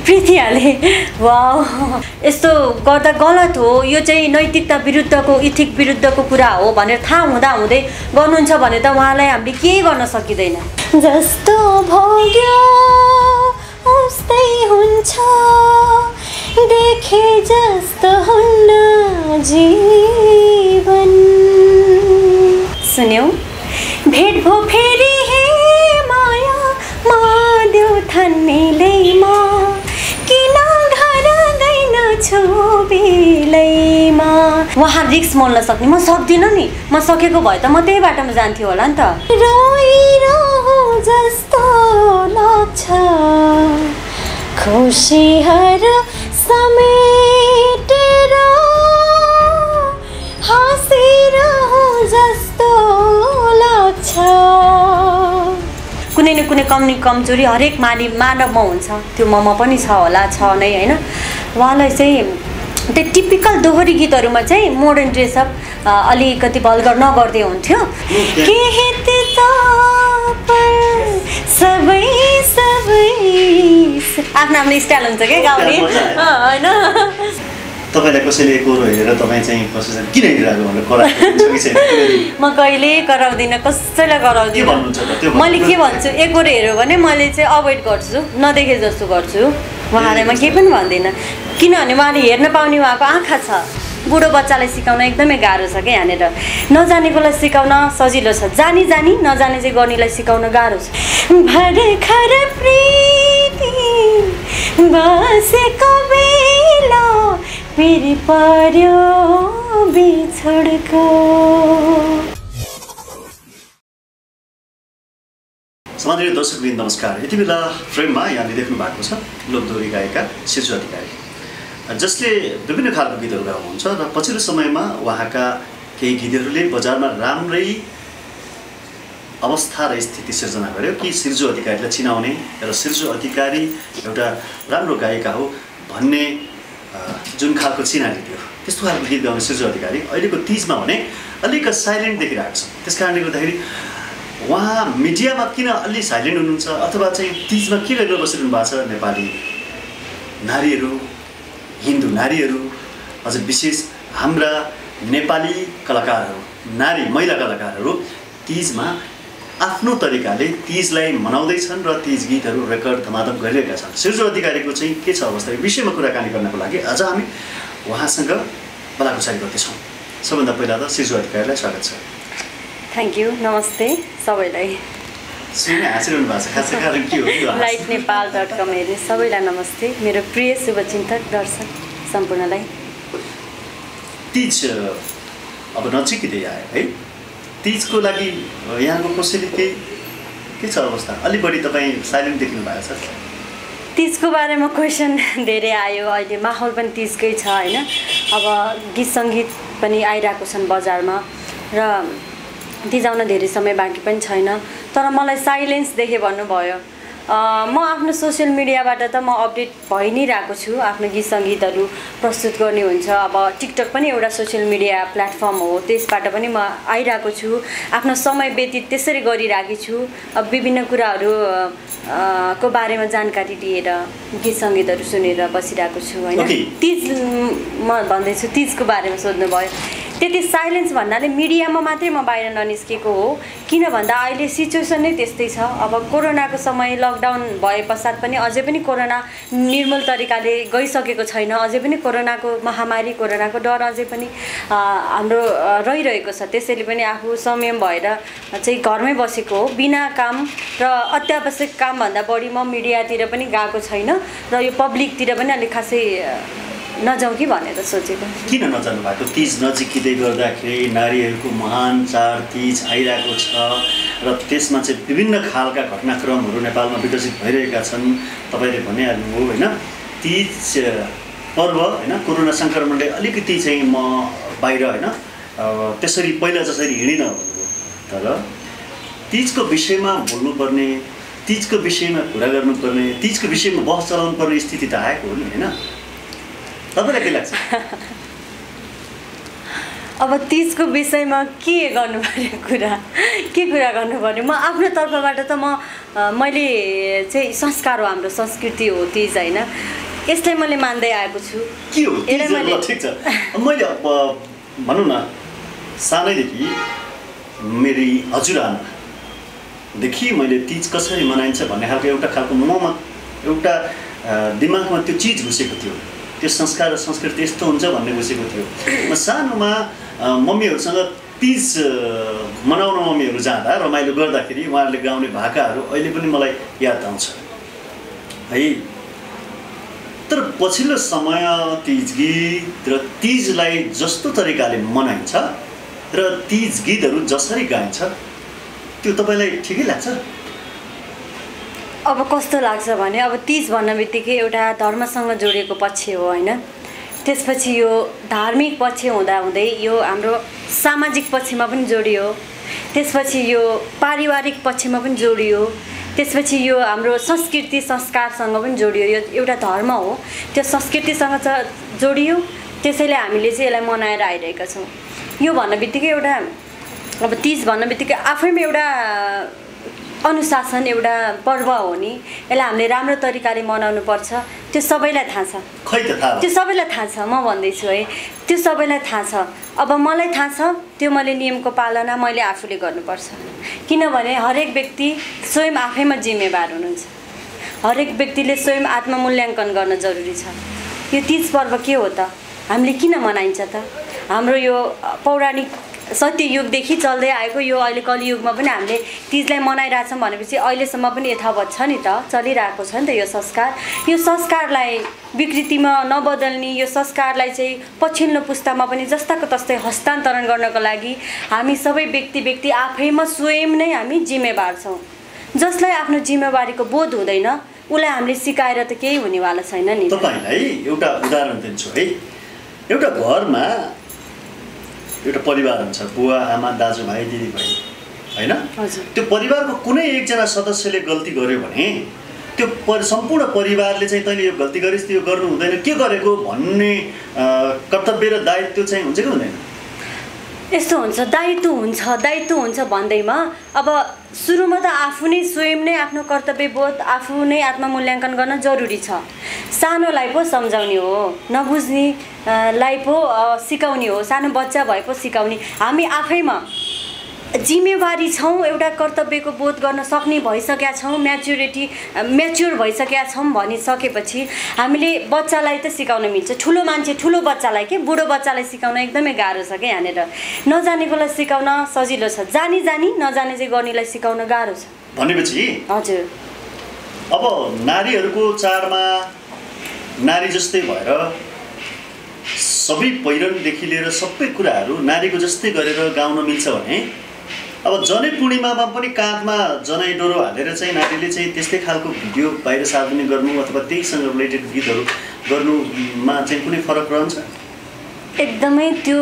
प्रीतिहाले wow यस्तो गर्दा गलत हो यो चाहिँ नैतिकता विरुद्धको इथिक विरुद्धको कुरा हो भनेर थाहा हुँदै गर्नुहुन्छ भने त उहाँलाई हामीले केही गर्न सकिँदैन जस्तो भोग्यो उस्तै हुन्छ देखे जस्तो हुन्न जीवन सुन्यौ भेट भो फेरि हे माया मादेउ थान्नेलैमा किन घर गइन छु बेलैमा उहाँ रिक्स मोल्न सक्ने म सक्दिनँ नि म सकेको भए त म त्यही बाटोमा जान्थ्यो होला नि त रोइरहु जस्तो लाग्छ खुसीहरू समेटेर हाँसिरहु जस्तो लाग्छ कुनै न कुनै कमजोरी हरेक मानवमा हुन्छ त्यो ममा पनि छ होला छ नै होइन उहाँलाई चाहिँ त्यो टिपिकल दोहोरी गीतहरूमा चाहिँ मोडर्न ड्रेसअप अलिकति भल्गर नगर्दै हुन्थ्यो सबै आफ्नो आफ्नो स्टाइल हुन्छ क्या गाउने होइन तपाईलाई कसैले कोरो हेरेर तपाईँ चाहिँ कसैले किन हिँडिरहेको भनेर कराएको छ कि छैन म कहिले कराउँदिनँ कसैलाई कराउँदिनँ मैले के भन्छु एकहोरो हेऱ्यो भने मैले चाहिँ अभोइड गर्छु नदेखे जस्तो गर्छु उहाँलाई म केही पनि भन्दिनँ किनभने उहाँले हेर्न पाउने उहाँको आँखा छ बुढो बच्चालाई सिकाउन एकदमै गाह्रो छ क्या यहाँनिर नजानेकोलाई सिकाउन सजिलो छ जानी नजाने चाहिँ गर्नेलाई सिकाउन गाह्रो छ भर्खर प्रीति बसेको बेला फेरि पर्यो बिछोडको समाजले दर्शकवृन्द नमस्कार यति बेला फ्रेममा यहाँले देख्नु भएको छ लोकदोहोरी गायिका शिर्जु अधिकारी जसले विभिन्न खालको गीतहरू गाउनुहुन्छ र पछिल्लो समयमा उहाँका केही गीतहरूले बजारमा राम्रै अवस्था र स्थिति सिर्जना गर्यो कि शिर्जु अधिकारीलाई चिनाउने र शिर्जु अधिकारी एउटा राम्रो गायिका हो भन्ने जुन खालको चिनारी थियो त्यस्तो खालको गीत गाउने शिर्जु अधिकारी अहिलेको तिजमा भने अलिक साइलेन्ट देखिरहेको छ त्यस कारणले गर्दाखेरि उहाँ मिडियामा किन अलि साइलेन्ट हुनुहुन्छ अथवा चाहिँ तिजमा के गरेर बसिरहनु भएको छ नेपाली नारीहरू हिन्दू नारीहरू अझ विशेष हाम्रा नेपाली कलाकारहरू नारी महिला कलाकारहरू तिजमा आफ्नो तरिकाले तिजलाई मनाउँदैछन् र तिज गीतहरू रेकर्ड धमाधम गरिरहेका छन् शिर्जु अधिकारीको चाहिँ के छ अवस्था यो विषयमा कुराकानी गर्नको लागि आज हामी उहाँसँग बलाकुसारी गर्दैछौँ सबभन्दा पहिला त शिर्जु अधिकारीलाई स्वागत छ थ्याङ्क यू नमस्ते सबैलाई सुन्ने हाँसिरहनु भएको छ खास कारण के हो lightnepal.com हेर्ने सबैलाई नमस्ते मेरो प्रिय शुभचिन्तक दर्शक सम्पूर्णलाई तिज अब नजिकै आयो है तिजको लागि यहाँको कसैले के छ अवस्था अलि बढी तपाईँ साइलेन्ट देखिनु भएको छ तिजको बारेमा क्वेसन धेरै आयो अहिले माहौल पनि तिजकै छ होइन अब गीत सङ्गीत पनि आइरहेको छन् बजारमा र तिज आउन धेरै समय बाँकी पनि छैन तर मलाई साइलेन्स देखेँ भन्नुभयो म आफ्नो सोसियल मिडियाबाट त म अपडेट भइ नै रहेको छु आफ्नो गीत सङ्गीतहरू प्रस्तुत गर्ने हुन्छ अब टिकटक पनि एउटा सोसियल मिडिया प्लेटफर्म हो त्यसबाट पनि म आइरहेको छु आफ्नो समय व्यतीत त्यसरी गरिरहेकी छु अब विभिन्न कुराहरू को बारेमा जानकारी लिएर गीत सङ्गीतहरू सुनेर बसिरहेको छु होइन तिज म भन्दैछु तिजको बारेमा सोध्नुभयो त्यति साइलेन्स भन्नाले मिडियामा मात्रै म बाहिर ननिस्केको हो किन भन्दा अहिले सिचुएसन नै त्यस्तै छ अब कोरोनाको समय लकडाउन भए पश्चात पनि अझै पनि कोरोना निर्मूल तरिकाले गइसकेको छैन अझै पनि कोरोनाको महामारी कोरोनाको डर अझै पनि हाम्रो रहिरहेको छ त्यसैले पनि आफू संयम भएर चाहिँ घरमै बसेको हो बिना काम र अत्यावश्यक कामभन्दा बढी म मिडियातिर पनि गएको छैन र यो पब्लिकतिर पनि अलिक खासै नजाउँ कि भनेर सोचेको किन नजानु भएको तिज नजिकिँदै गर्दाखेरि नारीहरूको महान चाड तिज आइरहेको छ र त्यसमा चाहिँ विभिन्न खालका घटनाक्रमहरू नेपालमा विकसित भइरहेका छन् तपाईँले भनिहाल्नु हो होइन तिज पर्व होइन कोरोना सङ्क्रमणले अलिकति चाहिँ म बाहिर होइन त्यसरी पहिला जसरी हिँडिनँ भन्नुभयो तर तिजको विषयमा बोल्नुपर्ने तिजको विषयमा कुरा गर्नुपर्ने तिजको विषयमा बहस चलाउनु पर्ने स्थिति त आएको हो नि होइन तपाईँलाई के लाग्छ अब तीजको विषयमा के गर्नुपर्ने के कुरा गर्नुपर्ने, म आफ्नो तर्फबाट त मैले चाहिँ संस्कार हो, हाम्रो संस्कृति हो तीज होइन, यसलाई मैले मान्दै आएको छु। के हो ठिक छ। मैले भनौँ न सानैदेखि मेरी हजुरआमादेखि मैले तीज कसरी मनाइन्छ भन्ने खालको एउटा खालको ममा एउटा दिमागमा त्यो चिज घुसेको थियो, त्यो संस्कार र संस्कृति यस्तो हुन्छ भन्ने घुसेको थियो। म सानोमा मम्मीहरूसँग तीज मनाउन मम्मीहरू जाँदा रमाइलो गर्दाखेरि उहाँहरूले गाउने भाकाहरू अहिले पनि मलाई याद आउँछ है। तर पछिल्लो समय तीज गीत र तीजलाई जस्तो तरिकाले मनाइन्छ र तीज गीतहरू जसरी गाइन्छ त्यो तपाईँलाई ठिकै लाग्छ? अब कस्तो लाग्छ भने अब तीज भन्न बित्तिकै एउटा धर्मसँग जोडिएको पक्ष हो होइन, त्यसपछि यो धार्मिक पक्ष हुँदाहुँदै यो हाम्रो सामाजिक पक्षमा पनि जोडियो, त्यसपछि यो पारिवारिक पक्षमा पनि जोडियो, त्यसपछि यो हाम्रो संस्कृति संस्कारसँग पनि जोडियो। यो एउटा धर्म हो, त्यो संस्कृतिसँग जोडियो, त्यसैले हामीले चाहिँ यसलाई मनाएर आइरहेका छौँ। यो भन्न बित्तिकै एउटा अब तीज भन्न बित्तिकै आफैमा एउटा अनुशासन, एउटा पर्व हो नि, यसलाई हामीले राम्रो तरिकाले मनाउनु पर्छ, त्यो सबैलाई थाहा छ। खै त थाहा, त्यो सबैलाई थाहा छ, म भन्दैछु है, त्यो सबैलाई थाहा छ। अब मलाई थाहा छ, त्यो मैले नियमको पालना मैले आफूले गर्नुपर्छ, किनभने हरेक व्यक्ति स्वयं आफैमा जिम्मेवार हुनुहुन्छ, हरेक व्यक्तिले स्वयं आत्ममूल्याङ्कन गर्न जरुरी छ। यो तीज पर्व के हो त, हामीले किन मनाइन्छ त? हाम्रो यो पौराणिक सत्ययुगदेखि चल्दै आएको यो अहिले कलियुगमा पनि हामीले तीजलाई मनाइरहेछौँ भनेपछि अहिलेसम्म पनि यथावत छ नि त, चलिरहेको छ नि त यो संस्कार। यो संस्कारलाई विकृतिमा नबदल्ने, यो संस्कारलाई चाहिँ पछिल्लो पुस्तामा पनि जस्ताको तस्तै हस्तान्तरण गर्नको लागि हामी सबै व्यक्ति आफैमा स्वयं नै हामी जिम्मेवार छौँ। जसलाई आफ्नो जिम्मेवारीको बोध हुँदैन उसलाई हामीले सिकाएर त केही हुनेवाला छैन नि। तपाईँलाई एउटा उदाहरण दिन्छु है। एउटा घरमा एउटा परिवार हुन्छ, बुवा आमा दाजुभाइ दिदीबहिनी होइन, त्यो परिवारको कुनै एकजना सदस्यले गल्ती गर्यो भने त्यो सम्पूर्ण परिवारले चाहिँ तैँले यो गल्ती गरिस्, त्यो गर्नु हुँदैन, के गरेको भन्ने कर्तव्य र दायित्व चाहिँ हुन्छ कि हुँदैन? यस्तो हुन्छ, दायित्व हुन्छ भन्दैमा अब सुरुमा त आफू नै स्वयं नै आफ्नो कर्तव्यबोध आफू नै आत्ममूल्याङ्कन गर्न जरुरी छ। सानोलाई पो सम्झाउने हो, नबुझ्नेलाई पो सिकाउने हो, सानो बच्चा भए पो सिकाउने। हामी आफैमा जिम्मेवारी छौँ, एउटा कर्तव्यको बोध गर्न सक्ने भइसकेका छौँ, म्याच्योर भइसकेका छौँ भनिसकेपछि हामीले बच्चालाई त सिकाउन मिल्छ। ठुलो मान्छे ठुलो बच्चालाई के बुढो बच्चालाई सिकाउन एकदमै गाह्रो छ क्या यहाँनिर। नजानेकोलाई सिकाउन सजिलो छ, जानी नजाने चाहिँ गर्नेलाई सिकाउन गाह्रो छ भनेपछि हजुर। अब नारीहरूको चाडमा नारी जस्तै भएर सबै पहिरनदेखि लिएर सबै कुराहरू नारीको जस्तै गरेर गाउन मिल्छ भने अब जनै पूर्णिमामा पनि काँधमा जनै डोरो हालेर चाहिँ नारीले चाहिँ त्यस्तै खालको भिडियो बाहिर सार्वजनिक गर्नु अथवा त्यहीसँग रिलेटेड गीतहरू गर्नुमा चाहिँ कुनै फरक रहन्छ? एकदमै त्यो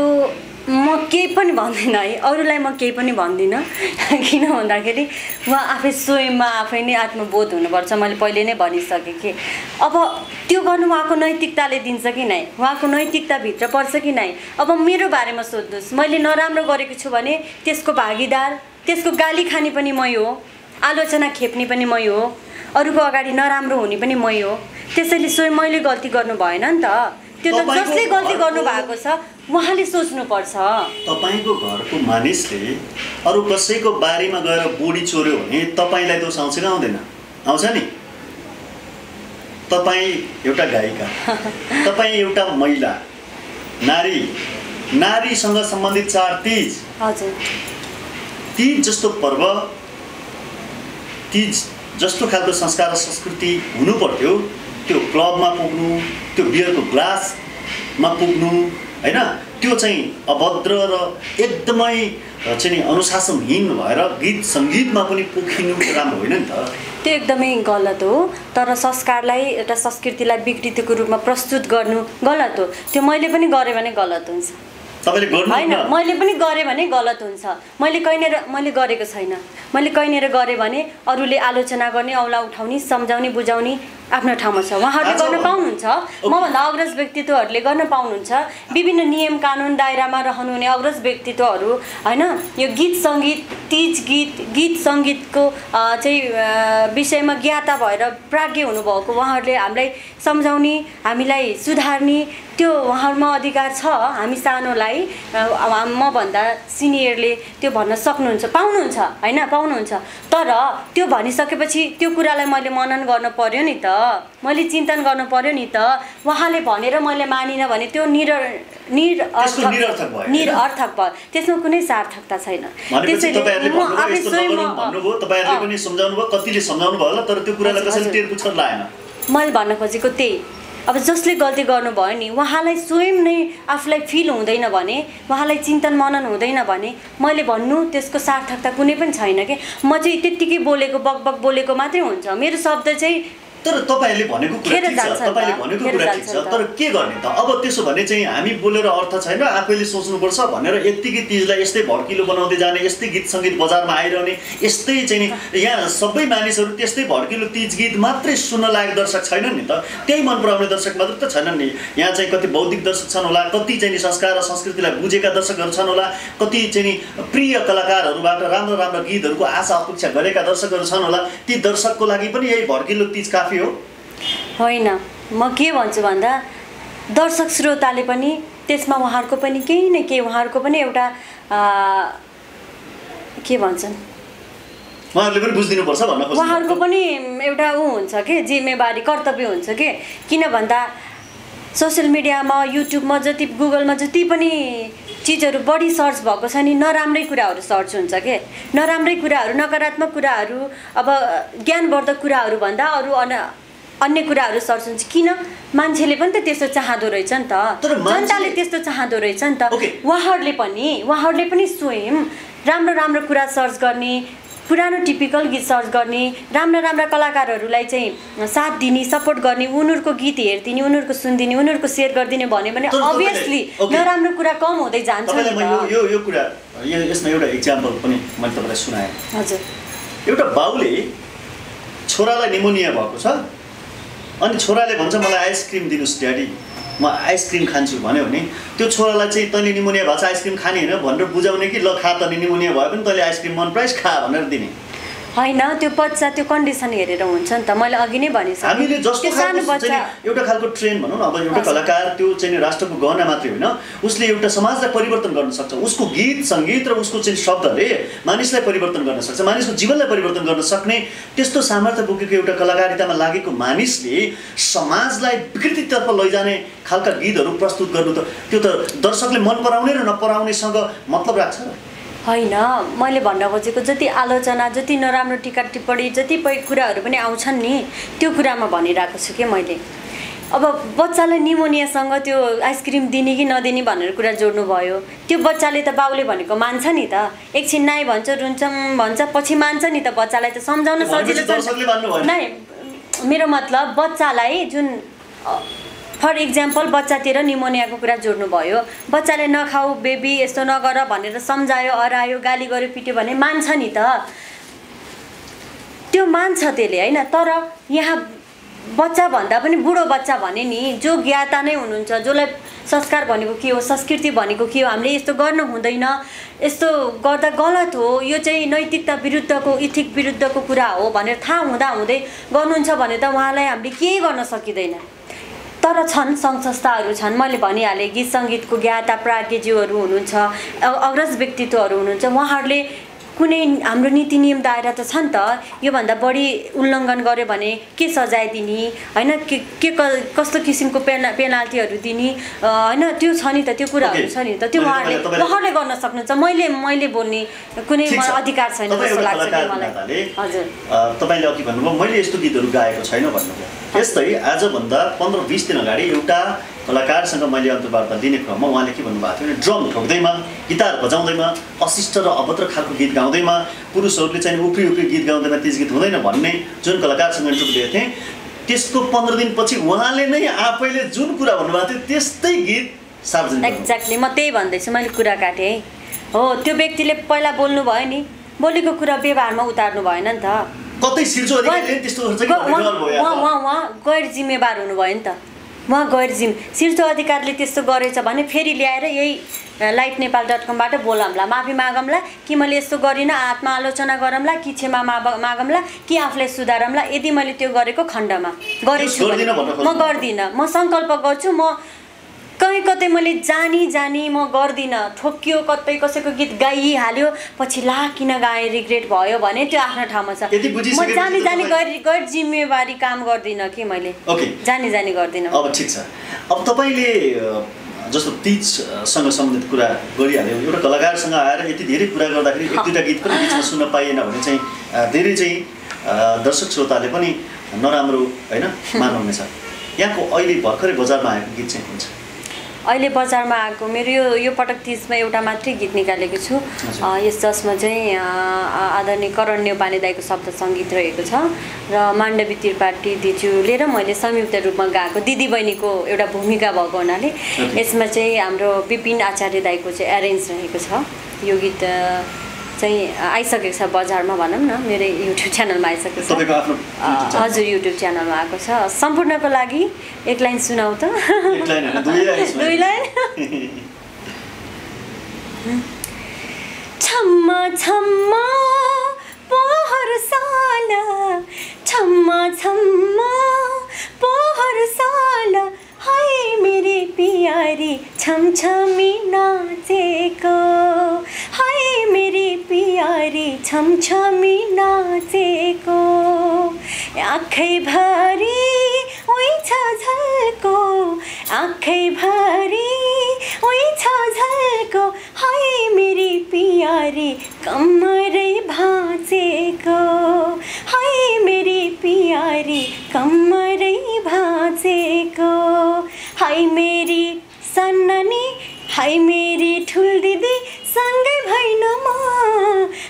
म केही पनि भन्दिनँ है, अरूलाई म केही पनि भन्दिनँ, किन भन्दाखेरि उहाँ आफै स्वयंमा आफै नै आत्मबोध हुनुपर्छ। मैले पहिले नै भनिसकेँ कि अब त्यो गर्नु उहाँको नैतिकताले दिन्छ कि नै, उहाँको नैतिकताभित्र पर्छ कि नै। अब मेरो बारेमा सोध्नुहोस्, मैले नराम्रो गरेको छु भने त्यसको भागीदार, त्यसको गाली खाने पनि मै हो, आलोचना खेप्ने पनि मै हो, अरूको अगाडि नराम्रो हुने पनि मै हो। त्यसैले स्वयं मैले गल्ती गर्नु भएन नि त, त्यो त जसले गल्ती गर्नु भएको छ उहाँले सोच्नुपर्छ। तपाईँको घरको मानिसले अरू कसैको बारीमा गएर बुढी चोर्यो भने तपाईँलाई दोष आउँछ कि आउँदैन? आउँछ नि। तपाईँ एउटा गायिका, तपाईँ एउटा महिला, नारीसँग सम्बन्धित चाड तीज, हजुर, तीज जस्तो पर्व, तीज जस्तो खालको संस्कार र संस्कृति हुनु पर्थ्यो। त्यो क्लबमा पुग्नु, त्यो बियरको ग्लासमा पुग्नु होइन, त्यो चाहिँ अभद्र र एकदमै चाहिँ अनुशासनहीन भएर गीत सङ्गीतमा पनि पोखिनु राम्रो होइन नि त। त्यो एकदमै गलत हो। तर संस्कारलाई एउटा संस्कृतिलाई विकृतिको रूपमा प्रस्तुत गर्नु गलत हो। त्यो मैले पनि गरेँ भने गलत हुन्छ, तपाईँले गर्नु होइन, मैले पनि गरेँ भने गलत हुन्छ। मैले गरेको छैन। मैले कहीँनिर गरेँ भने अरूले आलोचना गर्ने, औला उठाउने, सम्झाउने, बुझाउने आफ्नो ठाउँमा छ, उहाँहरूले गर्न पाउनुहुन्छ, मभन्दा अग्रज व्यक्तित्वहरूले गर्न पाउनुहुन्छ। विभिन्न नियम कानुन दायरामा रहनुहुने अग्रज व्यक्तित्वहरू होइन, यो गीत सङ्गीत तीज गीत सङ्गीतको चाहिँ विषयमा ज्ञाता भएर प्राज्ञ हुनुभएको उहाँहरूले हामीलाई सम्झाउने, हामीलाई सुधार्ने त्यो उहाँहरूमा अधिकार छ। हामी सानोलाई मभन्दा सिनियरले त्यो भन्न सक्नुहुन्छ, पाउनुहुन्छ होइन, पाउनुहुन्छ। तर त्यो भनिसकेपछि त्यो कुरालाई मैले मनन गर्न पर्यो नि त, मैले चिन्तन गर्नु पर्यो नि त। उहाँले भनेर मैले मानिनँ भने त्यो निरर्थक भयो, त्यसमा कुनै सार्थकता छैन। त्यसैले मैले भन्न खोजेको त्यही, अब जसले गल्ती गर्नुभयो नि उहाँलाई स्वयं नै आफूलाई फिल हुँदैन भने, उहाँलाई चिन्तन मनन हुँदैन भने मैले भन्नु त्यसको सार्थकता कुनै पनि छैन के। म चाहिँ त्यत्तिकै बोलेको बकबक बोलेको मात्रै हुन्छ, मेरो शब्द चाहिँ तर तपाईहरुले भनेको कुरा ठिक छ, तपाईले भनेको कुरा ठिक छ, तर के गर्ने त? अब त्यसो भने चाहिँ हामी बोलेर अर्थ छैन, आफैले सोच्नुपर्छ भनेर यतिकै तीजलाई यस्तै भड्किलो बनाउँदै जाने, यस्तै गीत संगीत बजारमा आइरहने, यस्तै चाहिँ यहाँ सबै मानिसहरू त्यस्तै भड्किलो तीज गीत मात्रै सुन्न लायक दर्शक छैनन् नि त, त्यही मन पराउने दर्शक मात्र त छैनन् नि। यहाँ चाहिँ कति बौद्धिक दर्शक छन् होला, कति चाहिँ संस्कार र संस्कृतिलाई बुझेका दर्शकहरू छन् होला, कति चाहिँ प्रिय कलाकारहरूबाट राम्रो राम्रो गीतहरूको आशा अपेक्षा गरेका दर्शकहरू छन् होला। ती दर्शकको लागि पनि यही भड्किलो तीज काफी हो? होइन, म के भन्छु भन्दा दर्शक श्रोताले पनि त्यसमा उहाँहरूको पनि केही न केही, उहाँहरूको पनि एउटा के भन्छन्, उहाँहरूले पनि बुझिदिनुपर्छ भन्न खोज्छु। उहाँहरूको पनि एउटा हुन्छ के, जिम्मेवारी कर्तव्य हुन्छ के। किन भन्दा सोसियल मिडियामा युट्युबमा जति गुगलमा जति पनि चिजहरू बढी सर्च भएको छ नि, नराम्रै कुराहरू सर्च हुन्छ के, नराम्रै कुराहरू, नकारात्मक कुराहरू, अब ज्ञानवर्धक कुराहरू भन्दा अरू अन्य कुराहरू सर्च हुन्छ। किन? मान्छेले पनि त त्यस्तो चाहँदो रहेछ नि त, जनताले त्यस्तो चाहँदो रहेछ नि त। उहाँहरूले पनि स्वयं राम्रो राम्रो कुरा सर्च गर्ने, पुरानो टिपिकल गीत सर्च गर्ने, राम्रा कलाकारहरूलाई चाहिँ साथ दिने, सपोर्ट गर्ने, उनीहरूको गीत हेरिदिने, उनीहरूको सुनिदिने, उनीहरूको सेयर गरिदिने भन्यो भने अभियसली नराम्रो कुरा कम हुँदै जान्छ नि त। यो कुरा यसमा एउटा इक्जाम्पल पनि मैले तपाईँलाई सुनाएँ। हजुर, एउटा बाउले छोरालाई निमोनिया भएको छ, अनि छोराले भन्छ मलाई आइसक्रिम दिनुहोस् ड्याडी, म आइसक्रिम खान्छु भन्यो भने त्यो छोरालाई चाहिँ तैँले निमोनिया भएको छ आइसक्रिम खाने होइन भनेर बुझाउने कि ल खा तैँले निमोनिया भयो भने तैँले आइसक्रिम मन पराइस खा भनेर दिने होइन। त्यो बच्चा त्यो कन्डिसन हेरेर हुन्छ नि त, मैले अघि नै भनिसकेँ। हामीले जस्तो एउटा खालको ट्रेन भनौँ न, अब एउटा कलाकार त्यो चाहिँ राष्ट्रको गहना मात्रै होइन, उसले एउटा समाजलाई परिवर्तन गर्न सक्छ। उसको गीत सङ्गीत र उसको चाहिँ शब्दले मानिसलाई परिवर्तन गर्न सक्छ, मानिसको जीवनलाई परिवर्तन गर्न सक्ने त्यस्तो सामर्थ्य बोकेको एउटा कलाकारितामा लागेको मानिसले समाजलाई विकृतितर्फ लैजाने खालका गीतहरू प्रस्तुत गर्नु त त्यो त दर्शकले मन पराउने र नपराउनेसँग मतलब राख्छ र होइन। मैले भन्न खोजेको जति आलोचना, जति नराम्रो टिका टिप्पणी, जति कुराहरू पनि आउँछन् नि, त्यो कुरामा भनिरहेको छु कि मैले। अब बच्चालाई निमोनियासँग त्यो आइसक्रिम दिने कि नदिने भनेर कुरा जोड्नु भयो। त्यो बच्चाले त बाउले भनेको मान्छ नि त, एकछिन नाइ भन्छ, रुन्छौँ भन्छ, पछि मान्छ नि त। बच्चालाई त सम्झाउन सजिलो छ नै। मेरो मतलब बच्चालाई जुन फर इक्जाम्पल बच्चातिर निमोनियाको कुरा जोड्नु भयो, बच्चाले नखाऊ बेबी यस्तो नगर भनेर सम्झायो, अरायो, गाली गर्यो, पिट्यो भने मान्छ नि त, त्यो मान्छ त्यसले होइन। तर यहाँ बच्चा भन्दा पनि बुढो बच्चा भने नि, जो ज्ञाता नै हुनुहुन्छ, जसलाई संस्कार भनेको के हो, संस्कृति भनेको के हो, हामीले यस्तो गर्नु हुँदैन, यस्तो गर्दा गलत हो, यो चाहिँ नैतिकता विरुद्धको, इथिक विरुद्धको कुरा हो भनेर थाहा हुँदै गर्नुहुन्छ भने त उहाँलाई हामीले केही गर्न सकिँदैन। तर छन् सङ्घ संस्थाहरू छन्, मैले भनिहालेँ, गीत सङ्गीतको ज्ञाता प्राज्ञज्यूहरू हुनुहुन्छ, अग्रज व्यक्तित्वहरू हुनुहुन्छ, उहाँहरूले कुनै हाम्रो नीति नियम दायरा त छ नि त, योभन्दा बढी उल्लङ्घन गर्यो भने के सजाय दिने होइन, के कस्तो किसिमको पेनाल्टीहरू दिने होइन, त्यो छ नि त, त्यो कुराहरू छ नि त, त्यो उहाँहरूले गर्न सक्नुहुन्छ। मैले बोल्ने कुनै अधिकार छैन जस्तो लाग्छ मलाई। हजुर, तपाईँले अघि भन्नुभयो मैले यस्तो गीतहरू गाएको छैन भन्नुभयो। यस्तै आजभन्दा 15-20 दिन अगाडि एउटा कलाकारसँग मैले अन्तर्वार्ता लिने क्रममा उहाँले के भन्नुभएको थियो भने ड्रम ठोक्दैमा, गिटार बजाउँदैमा, अशिष्ट र अभद्र खालको गीत गाउँदैमा, पुरुषहरूले चाहिँ उफ्री गीत गाउँदैमा तीज गीत हुँदैन भन्ने जुन कलाकारसँग इन्टरभ्यू दिएको थिएँ, त्यसको 15 दिनपछि उहाँले नै आफैले जुन कुरा भन्नुभएको थियो त्यस्तै गीत सार्वजनिक। एक्ज्याक्टली, म त्यही भन्दैछु, मैले कुरा काटेँ हो। त्यो व्यक्तिले पहिला बोल्नु भयो नि, बोलेको कुरा व्यवहारमा उतार्नु भएन नि त। कतै सिर्जो अधिकारीले त्यस्तो चाहिँ उहाँ गैर जिम्मेवार हुनुभयो नि त। उहाँ गैर सिर्जो अधिकारीले त्यस्तो गरेछ भने फेरि ल्याएर यही lightnepal.com-बाट बोलाउँला, माफी मागौँला कि मैले यस्तो गरिनँ, आत्मआलोचना गरौँला कि क्षमा मागौँला कि आफूलाई सुधारौँला। यदि मैले त्यो गरेको खण्डमा गरेछु भने म गर्दिनँ, म सङ्कल्प गर्छु, म कहीँ कतै मैले जानी म गर्दिनँ। ठोकियो कतै कसैको गीत गाइहाल्यो पछि ला किन गाएँ रिग्रेट भयो भने त्यो आफ्नो ठाउँमा छ। म जानी गैर जिम्मेवारी काम गर्दिनँ कि मैले जानी गर्दिनँ। अब ठिक छ। अब तपाईँले जस्तो तीजसँग सम्बन्धित कुरा गरिहाल्यो, एउटा कलाकारसँग आएर यति धेरै कुरा गर्दाखेरि एक दुईवटा गीत पनि बिचमा सुन्न पाइएन भने चाहिँ धेरै चाहिँ दर्शक श्रोताले पनि नराम्रो होइन मान्नुहुनेछ। यहाँको अहिले भर्खरै बजारमा आएको गीत चाहिँ हुन्छ? अहिले बजारमा आएको मेरो यो पटक तीजमा एउटा मात्रै गीत निकालेको छु। जसमा चाहिँ आदरणीय करण न्यौपाने दाइको शब्द सङ्गीत रहेको छ र माण्डवी त्रिपाठी दिजूले र मैले संयुक्त रूपमा गाएको दिदी बहिनीको एउटा भूमिका भएको हुनाले यसमा चाहिँ हाम्रो विपिन आचार्य दाइको चाहिँ एरेन्ज रहेको छ। यो गीत चाहिँ आइसकेको छ बजारमा भनौँ न, मेरो युट्युब च्यानलमा आइसकेको छ। हजुर, युट्युब च्यानलमा आएको छ। सम्पूर्णको लागि एक लाइन सुनाऊ त। दुई लाइन। छम्मा छम्मा पोहर साला, छम्मा छम्मा पोहर साला, हाय मेरी प्यारी छमछमी नाचेको, हाय मेरी प्यारी छमछमी नाचेको, आँखै भरी ओइ छ झल्को, आँखै भरी ओइ छ झल्को, हाय मेरी प्यारी कमरै भाँचेको, हाय मेरी प्यारी कमरै भाँचेको, हाय मेरी सन्नानी, हाय मेरी ठुल दिदी सँगै भइन म,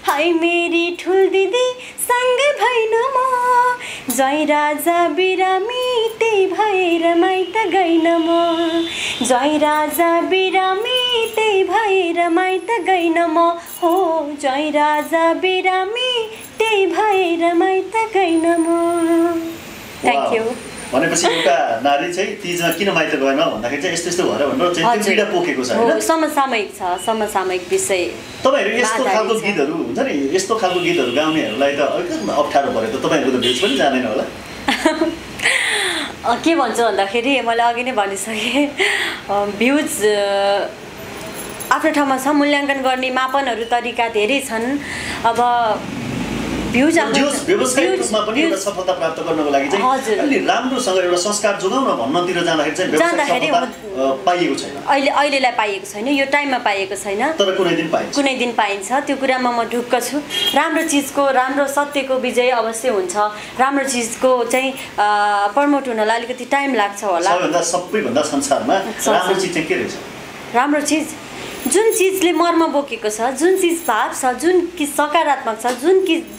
हाय मेरी ठुल दिदी सँगै भइन म, जय राजा बिरामी त्यही भएर माइत गइन म, जय राजा बिरामी त्यही भएर माइत गइन म, हो जय राजा बिरामी त्यही भएर माइत गइन म। Thank you. भनेपछि एउटा नारी चाहिँ तीजमा किन माइत गएन भन्दाखेरि चाहिँ यस्तो यस्तो भएर भनेर चाहिँ पीडा पोखेको छ हैन? समसामयिक छ, समसामयिक विषय। तपाईहरु यस्तो खालको गीतहरु हुन्छ नि, यस्तो खालको गीतहरु गाउनेहरुलाई त अलिकति अप्ठ्यारो परे त। तपाईहरुको त भ्युज पनि जानेन होला? के भन्छु भन्दाखेरि मैले अघि नै भनिसकेँ, भ्युज आफ्नो ठाउँमा छ, मूल्याङ्कन गर्ने मापनहरु तरिका धेरै छन्। अब भ्युज व्यवसायिक रूपमा पनि एउटा सफलता प्राप्त गर्नको लागि चाहिँ अलि राम्रोसँग एउटा संस्कार जोगाउन भन्नतिर जाँदाखेरि चाहिँ व्यवसायिक सफलता पाइएको छैन। अहिलेलाई पाइएको छैन, यो टाइममा पाइएको छैन, तर कुनै दिन पाइन्छ। त्यो कुरामा म ढुक्क छु। राम्रो चिजको, राम्रो सत्यको विजय अवश्य हुन्छ। राम्रो चिजको चाहिँ प्रमोट हुनलाई अलिकति टाइम लाग्छ होला। सबैभन्दा संसारमा राम्रो चिज चाहिँ के रहेछ? राम्रो चिज जुन चिजले मर्म बोकेको छ, जुन चिज भाव छ, जुन सकारात्मक छ,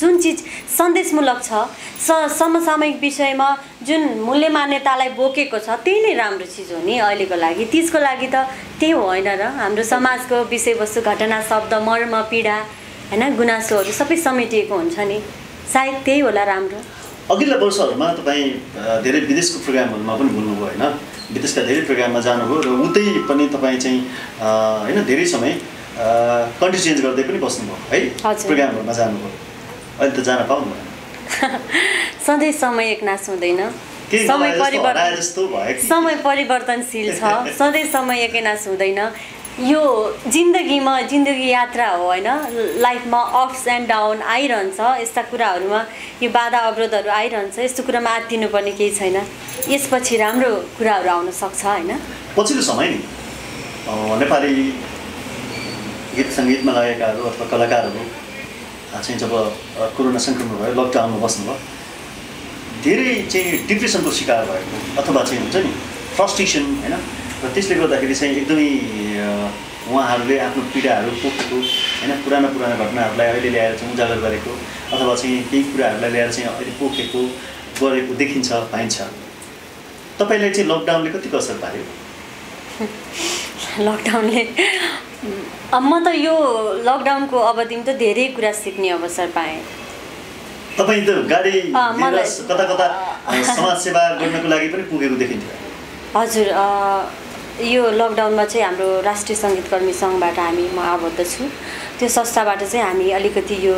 जुन चिज सन्देशमूलक छ, समसामयिक विषयमा जुन मूल्य मान्यतालाई बोकेको छ, त्यही नै राम्रो चिज हो नि अहिलेको लागि। त्यसको लागि त त्यही होइन र? हाम्रो समाजको विषयवस्तु, घटना, शब्द, मर्म, पीडा हैन, गुनासोहरू सबै समेटिएको हुन्छ नि, सायद त्यही होला राम्रो। अघिल्ला वर्षहरूमा तपाईँ धेरै विदेशको प्रोग्रामहरूमा पनि बोल्नुभयो होइन? विदेशका धेरै प्रोग्राममा जानुभयो र उतै पनि तपाईँ चाहिँ होइन धेरै समय कन्ट्री चेन्ज गर्दै पनि बस्नुभयो है, प्रोग्रामहरूमा जानुभयो। अहिले त जान पाउनुभयो? सधैँ समय एक नाश हुँदैन, समय परिवर्तनशील छ, सधैँ समय एकै नाश हुँदैन। यो जिन्दगी यात्रा हो होइन? लाइफमा अप्स एन्ड डाउन आइरहन्छ। यस्ता कुराहरूमा यो बाधा अवरोधहरू आइरहन्छ। यस्तो कुरामा आत्तिनुपर्ने केही छैन। यसपछि राम्रो कुराहरू आउन सक्छ होइन? पछिल्लो समय नि नेपाली गीत सङ्गीतमा लागेकाहरू अथवा कलाकारहरू चाहिँ जब कोरोना सङ्क्रमण भयो, लकडाउनमा बस्नुभयो, धेरै चाहिँ डिप्रेसनको शिकार भएको अथवा चाहिँ हुन्छ नि फ्रस्ट्रेसन होइन, र त्यसले गर्दाखेरि चाहिँ एकदमै उहाँहरूले आफ्नो पीडाहरू पोखेको होइन, पुराना घटनाहरूलाई अहिले ल्याएर चाहिँ उजागर गरेको अथवा चाहिँ केही कुराहरूलाई ल्याएर चाहिँ अहिले पोखेको गरेको देखिन्छ, पाइन्छ। तपाईँलाई चाहिँ लकडाउनले कतिको असर पार्यो? लकडाउनले म त यो लकडाउनको अवधिमा त धेरै कुरा सिक्ने अवसर पाएँ। तपाईँ त गाडी मलाई कता कता समाजसेवा गर्नको लागि पनि पुगेको देखिन्थ्यो। हजुर, यो लकडाउनमा चाहिँ हाम्रो राष्ट्रिय सङ्गीतकर्मी सङ्घबाट म आबद्ध छु। त्यो संस्थाबाट चाहिँ हामी अलिकति यो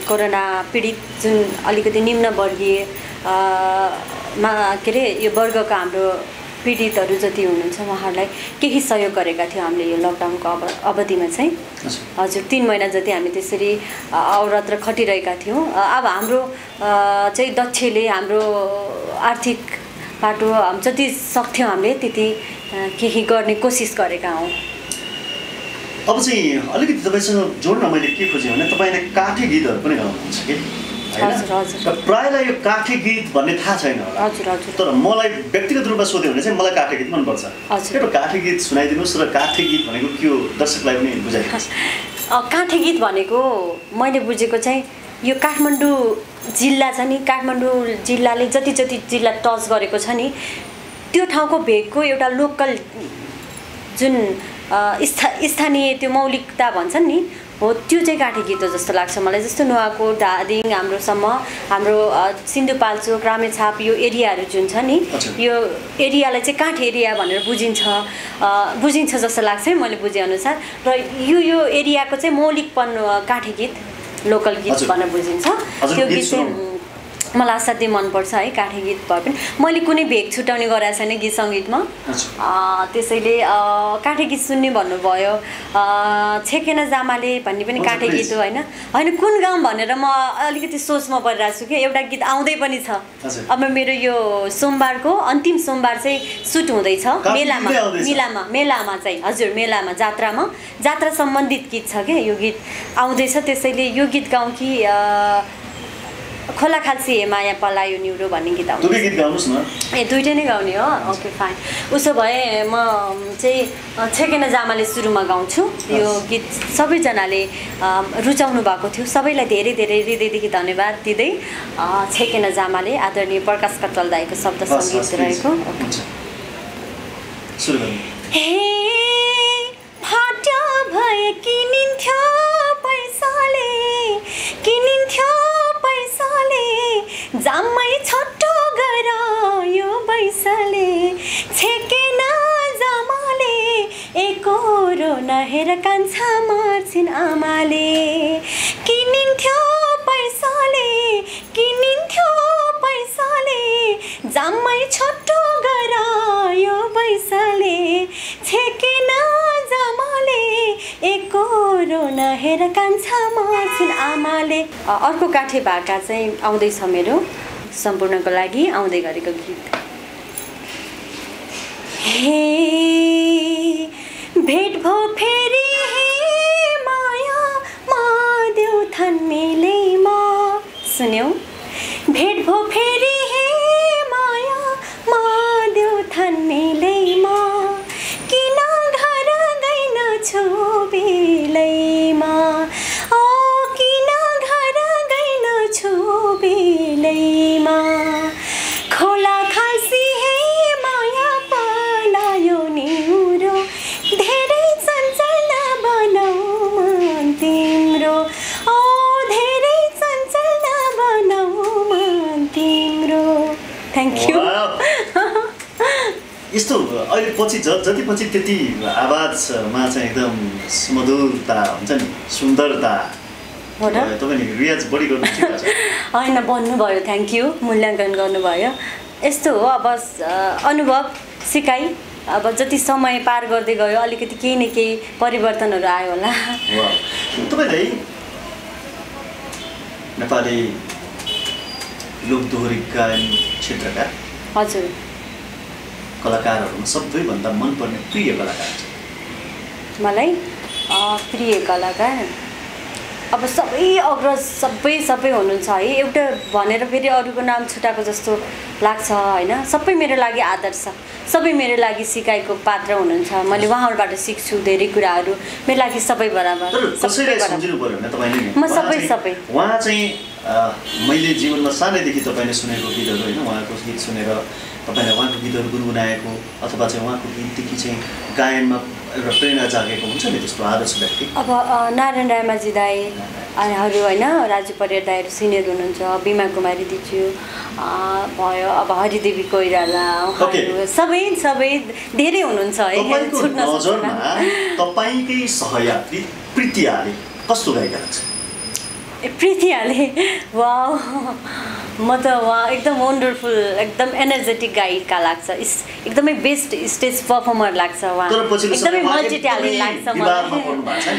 कोरोना पीडित जुन अलिकति निम्न वर्गीय के अरे यो वर्गका हाम्रो पीडितहरू जति हुनुहुन्छ उहाँहरूलाई केही सहयोग गरेका थियौँ हामीले यो लकडाउनको अवधिमा चाहिँ। हजुर, 3 महिना जति हामी त्यसरी अवरत र खटिरहेका थियौँ। अब हाम्रो चाहिँ दक्षले हाम्रो आर्थिक बाटो जति सक्थ्यौँ हामीले त्यति केही गर्ने कोसिस गरेका हौँ। अब चाहिँ अलिकति तपाईँसँग जोड्न मैले के खोजेँ भने तपाईँले काठे गीतहरू पनि गाउनुहुन्छ कि? हजुर हजुर। प्रायःलाई यो काठे गीत भन्ने थाहा छैन होला। हजुर हजुर। तर मलाई व्यक्तिगत रूपमा सोध्यो भने चाहिँ मलाई काठे गीत मनपर्छ। हजुर। एउटा काठे गीत सुनाइदिनुहोस् र काठे गीत भनेको के हो दर्शकलाई पनि बुझाइदिनुहोस्। काठे गीत भनेको मैले बुझेको चाहिँ यो काठमाडौँ जिल्ला छ नि, काठमाडौँ जिल्लाले जति जति जिल्ला टच गरेको छ नि त्यो ठाउँको भेगको एउटा लोकल जुन स्थानीय त्यो मौलिकता भन्छन् नि, हो त्यो चाहिँ काठे गीत हो जस्तो लाग्छ मलाई। जस्तो नुवाकोट, धादिङ, हाम्रोसम्म हाम्रो सिन्धुपाल्चोक, रामेछाप यो एरियाहरू जुन छ नि, यो एरियालाई चाहिँ काठ एरिया भनेर बुझिन्छ जस्तो लाग्छ है मैले बुझेअनुसार। र यो एरियाको चाहिँ मौलिकपन काठे गीत, लोकल गीत भनेर बुझिन्छ। त्यो गीत चाहिँ मलाई असाध्यै मनपर्छ है, काठे गीत भए पनि। मैले कुनै भेग छुट्याउने गरेको छैन गीत सङ्गीतमा, त्यसैले काठे गीत सुन्ने भन्नुभयो। छेकेन जामाले भन्ने पनि काठे गीत हो होइन कुन गाउँ भनेर म अलिकति सोचमा परिरहेको छु कि एउटा गीत आउँदै पनि छ। अब मेरो यो सोमबारको अन्तिम सोमबार चाहिँ सुट हुँदैछ मेलामा चाहिँ, हजुर मेलामा जात्रा सम्बन्धित गीत छ क्या, यो गीत आउँदैछ। त्यसैले यो गीत गाउँ कि खोला खाल्सी हे माया पलायो न्युरो भन्ने गीत आउँछ। दुवै गीत गाउनुहोस् न। दुइटै नै गाउने हो? Okay fine. उसो भए म चाहिँ छेकेन जामाले सुरुमा गाउँछु। यो गीत सबैजनाले रुचाउनु भएको थियो, सबैलाई धेरै धेरै हृदयदेखि धन्यवाद दिँदै छेकेन जामाले आदरणीय प्रकाश कटवाल दाइको शब्द सङ्गीत रहेको। हे फाट्या भए किनिन्थ्यो पैसाले, किनिन्थ्यो पैसाले, जामै छट्टो गरायो बैसाले, छेकेन जामाले, एकोरो नहेर कान्छा मार्छिन् आमाले, किनिन्थ्यो पैसाले, किनिन्थ्यो पैसाले, जामै छट्टो गरायो बैसाले, छेकेन जामाले, एकोरो नहेर कान्छा मार्छिन् आमाले। अर्को काठे भाका चाहिँ आउँदैछ मेरो सम्पूर्णको लागि आउँदै गरेको गीत। हे भेट भो फेरि हे माया मा देउ थन्मेलैमा, सुन्यौ? भेट भो फेरि हे माया मा देउ थन्मेलैमा, किन घर गइन छु बेलैमा, ओ किन घर गइन छु बेलैमा, खोला खाल्सी हे माया पलायो न्युरो, धेरै चञ्चल नबनाऊ मन तिम्रो, ओ धेरै चञ्चल नबनाऊ मन तिम्रो। Thank you. यस्तो अहिले पछि जति पछि त्यति आवाजमा चाहिँ एकदम सुमधुरता हुन्छ नि, सुन्दरता हो र? तपाईँले रियाज बढी गर्नु होइन, भन्नुभयो, थ्याङ्क यू, मूल्याङ्कन गर्नुभयो। यस्तो हो, अब अनुभव सिकाइ अब जति समय पार गर्दै गयो अलिकति केही न केही परिवर्तनहरू आयो होला। तपाईँलाई नेपाली लोकदोहोरी गायन क्षेत्रका हजुर कलाकारहरूमा सबैभन्दा मनपर्ने प्रिय कलाकार छ? मलाई प्रिय कलाकार अब सबै अग्रज सबै हुनुहुन्छ है, एउटा भनेर फेरि अरूको नाम छुटाएको जस्तो लाग्छ होइन। सबै मेरो लागि आदर्श, सबै मेरो लागि सिकाइको पात्र हुनुहुन्छ। मैले उहाँहरूबाट सिक्छु धेरै कुराहरू, मेरो लागि सबै बराबर। म सबै उहाँ चाहिँ मैले जीवनमा सानैदेखि तपाईँले सुनेको गीतहरू होइन, उहाँको गीत सुनेर तपाईँले उहाँको गीतहरू गुनगुनाएको अथवा चाहिँ उहाँको गीतदेखि चाहिँ गायनमा एउटा प्रेरणा जागेको हुन्छ नि त्यस्तो आदर्श व्यक्ति? अब नारायण रायमाझी दाईहरू होइन, राजु परियार दाईहरू सिनियर हुनुहुन्छ, बिमा कुमारी दिज्यू भयो, अब हरिदेवी कोइराला सबै धेरै हुनुहुन्छ है। नजरमा तपाईँकै सहयात्री प्रीति आले कस्तो गायिका लाग्छ? प्रीति आले वाउ, म त उहाँ एकदम वन्डरफुल, एकदम एनर्जेटिक गायिका लाग्छ, एकदमै बेस्ट स्टेज पर्फर्मर लाग्छ उहाँ, एकदमै मल्टी ट्यालेन्ट लाग्छ मलाई।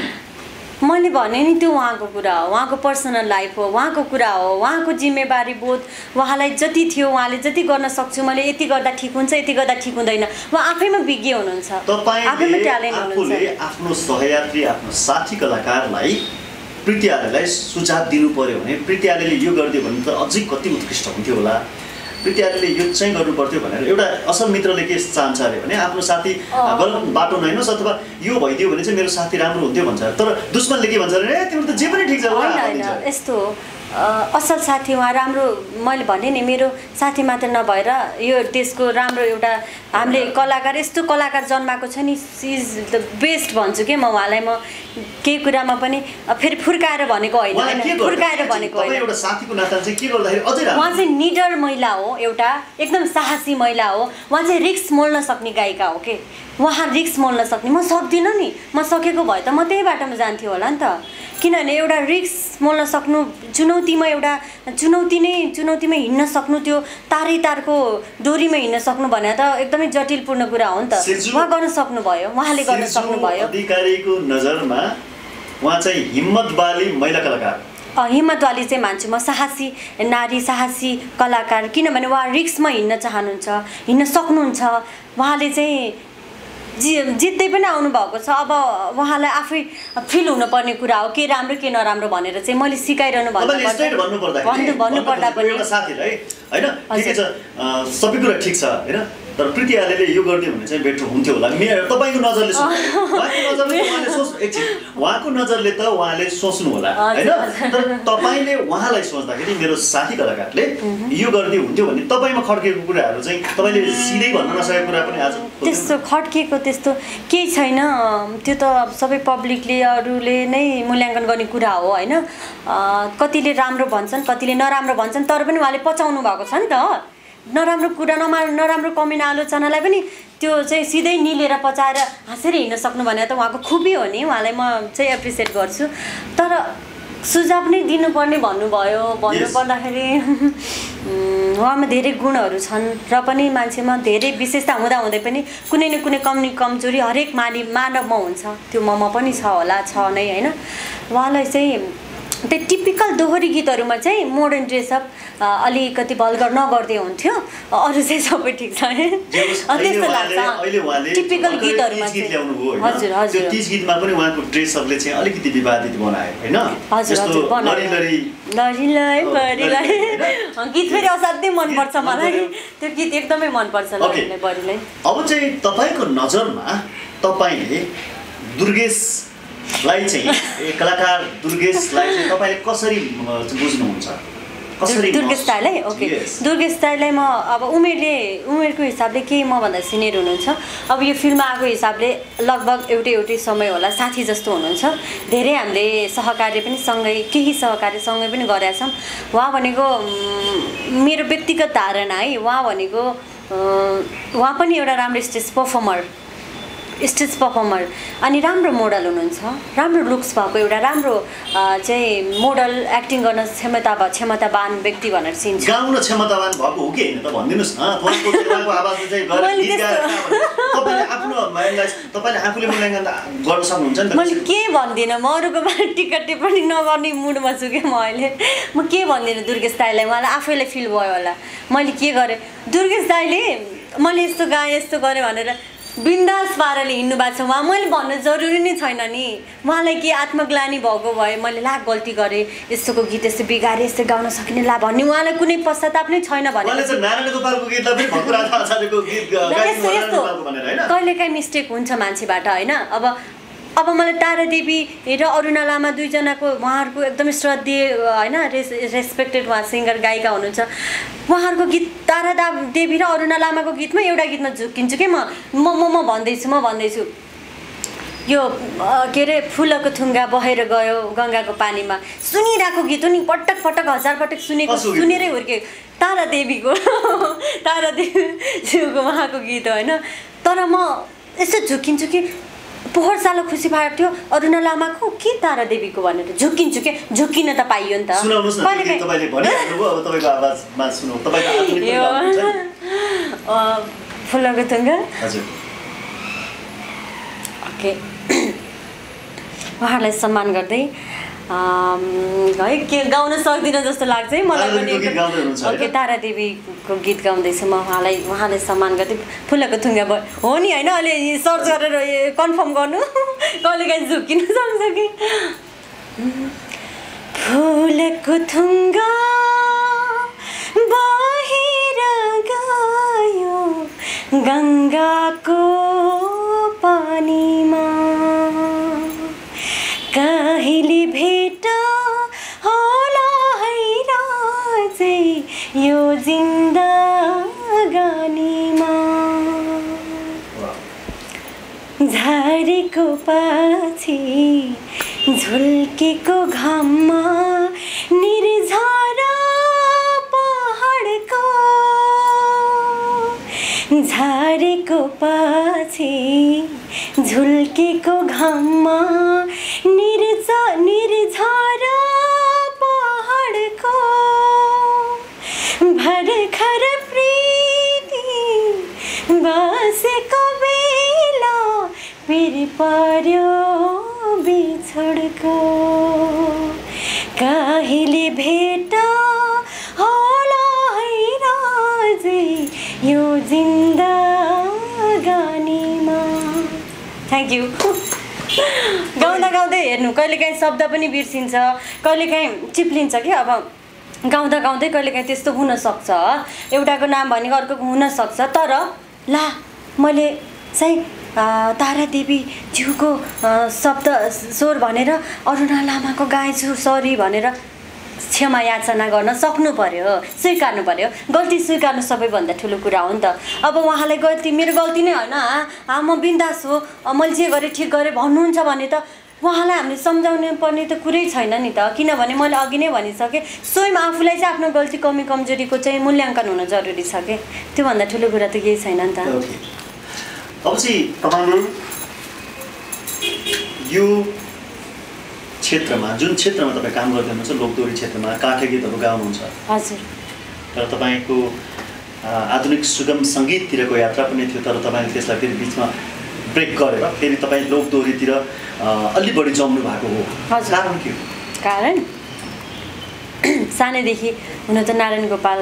मैले भने नि त्यो उहाँको कुरा हो, उहाँको पर्सनल लाइफ हो, उहाँको कुरा हो, उहाँको जिम्मेवारी बोध उहाँलाई जति थियो, उहाँले जति गर्न सक्छु मैले यति गर्दा ठिक हुन्छ, यति गर्दा ठिक हुँदैन, उहाँ आफैमा विज्ञ हुनुहुन्छ, आफैमा ट्यालेन्ट हुनुहुन्छ। आफ्नो सहयात्री आफ्नो साथी कलाकारलाई प्रीति आलेलाई सुझाव दिनु पर्यो भने प्रीति आलेले यो गरिदियो भने त अझै कति उत्कृष्ट हुन्थ्यो होला, प्रीति आलेले यो चाहिँ गर्नु पर्थ्यो भनेर एउटा असल मित्रले के चाहन्छ अरे भने आफ्नो साथी गलत बाटो नहिँडोस् अथवा यो भइदियो भने चाहिँ मेरो साथी राम्रो हुन्थ्यो भन्छ, तर दुश्मनले के भन्छ अरे तिम्रो त जे पनि ठिक छ। यस्तो असल साथी उहाँ राम्रो, मैले भने नि मेरो साथी मात्र नभएर यो देशको राम्रो एउटा हामीले कलाकार, यस्तो कलाकार जन्माएको छ नि, इज द बेस्ट भन्छु के म उहाँलाई। म केही कुरामा पनि फेरि फुर्काएर भनेको होइन, फुर्काएर भनेको होइन, उहाँ चाहिँ निडर महिला हो, एउटा एकदम साहसी महिला हो, उहाँ चाहिँ रिस्क मोल्न सक्ने गायिका हो के, उहाँ रिस्क मोल्न सक्ने। म सक्दिनँ नि, म सकेको भए त म त्यही बाटोमा जान्थ्यो होला नि त, किनभने एउटा रिस्क मोल्न सक्नु, चुनौतीमा एउटा चुनौतीमा हिँड्न सक्नु, त्यो तारको डोरीमा हिँड्न सक्नु भने त एकदमै जटिलपूर्ण कुरा हो नि त। उहाँ गर्न सक्नुभयो, उहाँले गर्न सक्नुभयो। अधिकारीको नजरमा उहाँ चाहिँ हिम्मतवाली महिला कलाकार, हिम्मतवाली चाहिँ मान्छु म, साहसी नारी, साहसी कलाकार, किनभने उहाँ रिस्कमा हिँड्न चाहनुहुन्छ, हिँड्न सक्नुहुन्छ। उहाँले चाहिँ जित्दै पनि आउनु भएको छ, अब उहाँलाई आफै फिल हुनुपर्ने कुरा हो के राम्रो के नराम्रो भनेर चाहिँ मैले सिकाइरहनु भन्नुपर्दा पनि साथीलाई होइन ठिकै छ, सबै कुरा ठिक छ होइन, तर प्रीति आलेले यो गरिदियो भने चाहिँ बेटर हुन्थ्यो होला तपाईँको नजरले उहाँको नजरले त उहाँले सोच्नु होला होइन, तर तपाईँले उहाँलाई सोच्दाखेरि मेरो साथी कलाकारले यो गरिदियो हुन्थ्यो भने तपाईँमा खड्केको कुराहरू चाहिँ तपाईँले सिधै भन्न नसकेको कुरा पनि आज त्यस्तो खड्केको त्यस्तो केही छैन, त्यो त सबै पब्लिकले अरूले नै मूल्याङ्कन गर्ने कुरा हो होइन। कतिले राम्रो भन्छन्, कतिले नराम्रो भन्छन्, तर पनि उहाँले पचाउनु भएको छ नि त, नराम्रो कुरा नराम्रो कमेन्ट आलोचनालाई पनि त्यो चाहिँ सिधै निलेर पचाएर हाँसेर हिँड्न सक्नु भने त उहाँको खुबी हो नि, उहाँलाई म चाहिँ एप्रिसिएट गर्छु। तर सुझाव नै दिनुपर्ने भन्नुपर्दाखेरि उहाँमा धेरै गुणहरू छन् र पनि मान्छेमा धेरै विशेषता हुँदाहुँदै पनि कुनै न कुनै कमजोरी हरेक मानवमा हुन्छ, त्यो ममा पनि छ होला, छ नै होइन। उहाँलाई चाहिँ त्यो टिपिकल दोहोरी गीतहरूमा चाहिँ मोडर्न ड्रेसअप अलिकति भल्गर नगर्दै हुन्थ्यो, अरू चाहिँ सबै ठिक छ त्यस्तो लाग्छ। टिपिकल गीतहरूमा हजुर हजुर तीज गीतमा पनि उहाँको ड्रेसअपले चाहिँ अलिकति विवादित बनायो होइन। हजुर हजुर गीत फेरि असाध्यै मनपर्छ मलाई, त्यो गीत एकदमै मनपर्छ बढीलाई। अब चाहिँ तपाईँको नजरमा तपाईँले दुर्गेशलाई चाहिँ कलाकार दुर्गेशलाई चाहिँ तपाईँले कसरी बुझ्नुहुन्छ? दुर्गेश दाईलाई ओके, दुर्गेश दाईलाई म अब उमेरको हिसाबले केही मभन्दा सिनियर हुनुहुन्छ, अब यो फिल्ममा आएको हिसाबले लगभग एउटै समय होला, साथी जस्तो हुनुहुन्छ। धेरै हामीले सहकार्य पनि सँगै, केही सहकार्य सँगै पनि गरेका छौँ। उहाँ भनेको मेरो व्यक्तिगत धारणा है, उहाँ भनेको उहाँ पनि एउटा राम्रो स्टेज पर्फर्मर अनि राम्रो मोडल हुनुहुन्छ, राम्रो लुक्स भएको एउटा राम्रो चाहिँ मोडल एक्टिङ गर्न क्षमतावान व्यक्ति भनेर चिन्छ। गाउन क्षमतावान भएको हो कि होइन त भनिदिनुहोस् न, उहाँको आवाजले चाहिँ तपाईँले आफूले मूल्याङ्कन गर्न सक्नुहुन्छ नि त। मैले के भन्दिनँ, म अरूको टिकट टिप्पणी नगर्ने मुडमा छु कि म अहिले, म के भन्दिनँ दुर्गेश दाईलाई, उहाँलाई आफैलाई फिल भयो होला मैले के गरेँ। दुर्गेश दाईले मैले यस्तो गाएँ यस्तो गरेँ भनेर बिन्दास पाराले हिँड्नु भएको छ उहाँ, मैले भन्नु जरुरी नै छैन नि। उहाँलाई के आत्मग्लानी भएको भए मैले ला गल्ती गरेँ, यस्तोको गीत यस्तो बिगारेँ, यस्तो गाउन सकिने ला भन्ने उहाँलाई कुनै पश्चाताप नै छैन भने कहिलेकाहीँ मिस्टेक हुन्छ मान्छेबाट होइन। अब मलाई तारादेवी र अरुणा लामा दुईजनाको उहाँहरूको एकदमै श्रद्धेय होइन रेस्पेक्टेड उहाँ सिङ्गर गायिका हुनुहुन्छ, उहाँहरूको गीत तारादेवी र अरुणा लामाको गीतमा एउटा गीतमा झुक्किन्छु कि म भन्दैछु यो के अरे फुलको थुङ्गा बहेर गयो गङ्गाको पानीमा सुनिरहेको गीत हो नि, पटक पटक हजार पटक सुनेको, सुनेरै हुर्के तारा देवीको तारा देवीको उहाँको गीत हो होइन। तर म यसो झुकिन्छु कि पोहोर साल खुसी भएको थियो अरुणा लामाको कि तारा देवीको भनेर झुकिन्छु के, झुकिन त पाइयो नि त। फुलको थुङ्गा ओके उहाँहरूलाई सम्मान गर्दै है के गाउन सक्दिनँ जस्तो लाग्छ है मलाई पनि। ओके तारा देवीको गीत गाउँदैछु म उहाँलाई सम्मान गर्दै फुलको थुङ्गा हो नि होइन। अहिले सर्च गरेर कन्फर्म गर्नु कहिलेकाहीँ झुकिनु सक्छ कि। फुलको थुङ्गा बहेर गयो गङ्गाको पानीमा कहिले भेट होला है राजै यो जिन्दगानीमा। झरेको पछि झुल्केको घाममा निर्झरा पहाडको, झरेको पछि झुल्केको घाममा निर्झरा पहाडको भर्खर प्रीति बसेको बेला फेरि पर्यो बिछोडको कहिले भेट होला है राजै यो जिन्दगानीमा। Thank you. गाउँदा गाउँदै हेर्नु कहिलेकाहीँ शब्द पनि बिर्सिन्छ, कहिलेकाहीँ चिप्लिन्छ कि। अब गाउँदा गाउँदै कहिलेकाहीँ त्यस्तो हुनसक्छ, एउटाको नाम भनेको अर्कोको हुनसक्छ। तर ला मैले चाहिँ तारा देवी ज्यूको शब्द स्वर भनेर अरुणा लामाको गाएछु सरी भनेर क्षमा याचना गर्न सक्नु पर्यो, स्वीकार्नु पर्यो। गल्ती स्वीकार्नु सबैभन्दा ठुलो कुरा हो नि त। अब उहाँलाई गल्ती मेरो गल्ती नै होइन, म बिन्दास हो, मैले जे गरेँ ठिक गरेँ भन्नुहुन्छ भने त उहाँलाई हामीले सम्झाउनु पर्ने त कुरै छैन नि त। किनभने मैले अघि नै भनिसकेँ स्वयं आफूलाई चाहिँ आफ्नो गल्ती कमी कमजोरीको चाहिँ मूल्याङ्कन हुन जरुरी छ कि, त्योभन्दा ठुलो कुरा त केही छैन नि त। अब चाहिँ तपाईँले यो क्षेत्रमा जुन क्षेत्रमा तपाईँ काम गर्दै हुनुहुन्छ लोकदोहोरी क्षेत्रमा काठे गीतहरू गाउनुहुन्छ। हजुर। तर तपाईँको आधुनिक सुगम सङ्गीततिरको यात्रा पनि थियो, तर तपाईँले त्यसलाई फेरि बिचमा ब्रेक गरेर फेरि तपाईँ लोकदोहोरीतिर अलि बढी जम्नु भएको हो। कारण के हो? कारण सानैदेखि हुन त नारायण गोपाल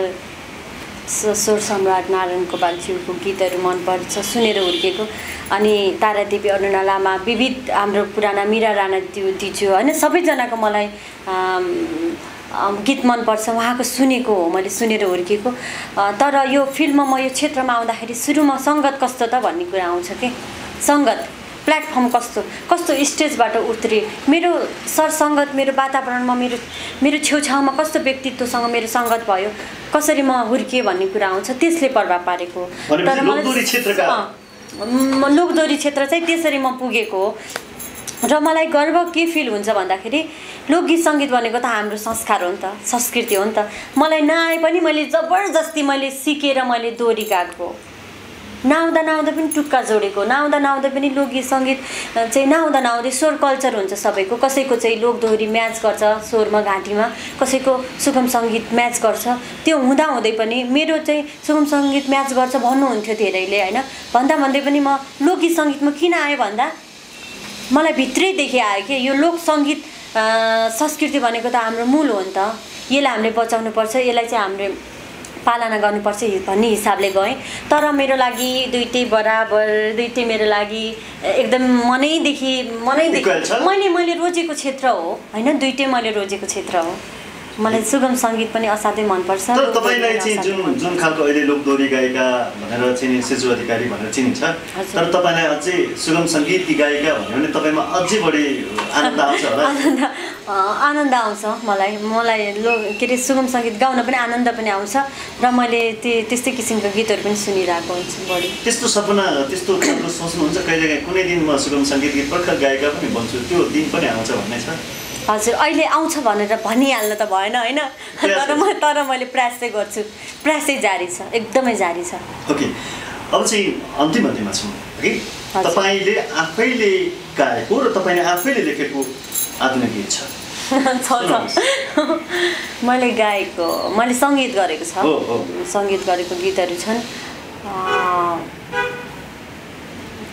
स्वर सम्राट नारायण गोपालज्यूको गीतहरू मनपर्छ, सुनेर हुर्केको। अनि तारा देवी अरुणा लामा विविध हाम्रो पुराना मीरा राणा दिज्यू होइन सबैजनाको मलाई गीत मनपर्छ, उहाँको सुनेको हो, मैले सुनेर हुर्केको। तर यो फिल्ममा म यो क्षेत्रमा आउँदाखेरि सुरुमा सङ्गत कस्तो त भन्ने कुरा आउँछ कि। सङ्गत प्लेटफर्म कस्तो स्टेजबाट उत्रे, मेरो सरसङ्गत मेरो वातावरणमा मेरो छेउछाउमा कस्तो व्यक्तित्वसँग मेरो सङ्गत भयो, कसरी म हुर्किएँ भन्ने कुरा आउँछ, त्यसले प्रभाव पारेको। तर लोकदोहोरी क्षेत्र चाहिँ त्यसरी म पुगेको हो। र मलाई गर्व के फिल हुन्छ भन्दाखेरि लोकगीत सङ्गीत भनेको त हाम्रो संस्कार हो नि त, संस्कृति हो नि त। मलाई नआए पनि मैले जबरजस्ती मैले सिकेर मैले दोहोरी गाएको, नआउँदा पनि टुक्का जोडेको, नआउँदा पनि लोकगीत सङ्गीत चाहिँ नआउँदै स्वर कल्चर हुन्छ सबैको। कसैको चाहिँ लोकदोहोरी म्याच गर्छ स्वरमा घाँटीमा, कसैको सुगम सङ्गीत म्याच गर्छ। त्यो हुँदाहुँदै पनि मेरो चाहिँ सुगम सङ्गीत म्याच गर्छ भन्नुहुन्थ्यो धेरैले होइन। भन्दै पनि म लोकगीत सङ्गीतमा किन आएँ भन्दा मलाई भित्रैदेखि आयो कि यो लोक सङ्गीत संस्कृति भनेको त हाम्रो मूल हो नि त, यसलाई हामीले बचाउनु पर्छ, यसलाई चाहिँ हामीले पालना गर्नुपर्छ भन्ने हिसाबले गएँ। तर मेरो लागि दुइटै बराबर, दुइटै मेरो लागि एकदम मनैदेखि मैले रोजेको क्षेत्र हो होइन, दुइटै मैले रोजेको क्षेत्र हो। मलाई सुगम सङ्गीत पनि असाध्यै मनपर्छ। तर तपाईँलाई चाहिँ जुन खालको अहिले लोकदोहोरी गायिका भनेर चिनिने सिर्जु अधिकारी भनेर चिनिन्छ, तर तपाईँलाई अझै सुगम सङ्गीतकी गायिका भन्यो भने तपाईँमा अझै बढी आनन्द आउँछ होला। आनन्द आउँछ मलाई के अरे सुगम सङ्गीत गाउन पनि आनन्द पनि आउँछ र मैले त्यस्तै किसिमको गीतहरू पनि सुनिरहेको हुन्छु बढी। त्यस्तो सपना त्यस्तो खालको सोच्नुहुन्छ कहिलेकाहीँ कुनै दिन म सुगम सङ्गीत गीत भर्खर गायिका पनि भन्छु त्यो दिन पनि आउँछ भन्ने छ? हजुर अहिले आउँछ भनेर भनिहाल्न त भएन होइन, तर मैले प्रयास चाहिँ गर्छु, प्रयास चाहिँ जारी छ, एकदमै जारी छ। ओके, अब चाहिँ अन्तिममा छौँ है। तपाईँले आफैले गाएको र तपाईँले आफैले लेखेको आधुनिक गीत छ? मैले गाएको, मैले सङ्गीत गरेको छ, सङ्गीत गरेको गीतहरू छन्।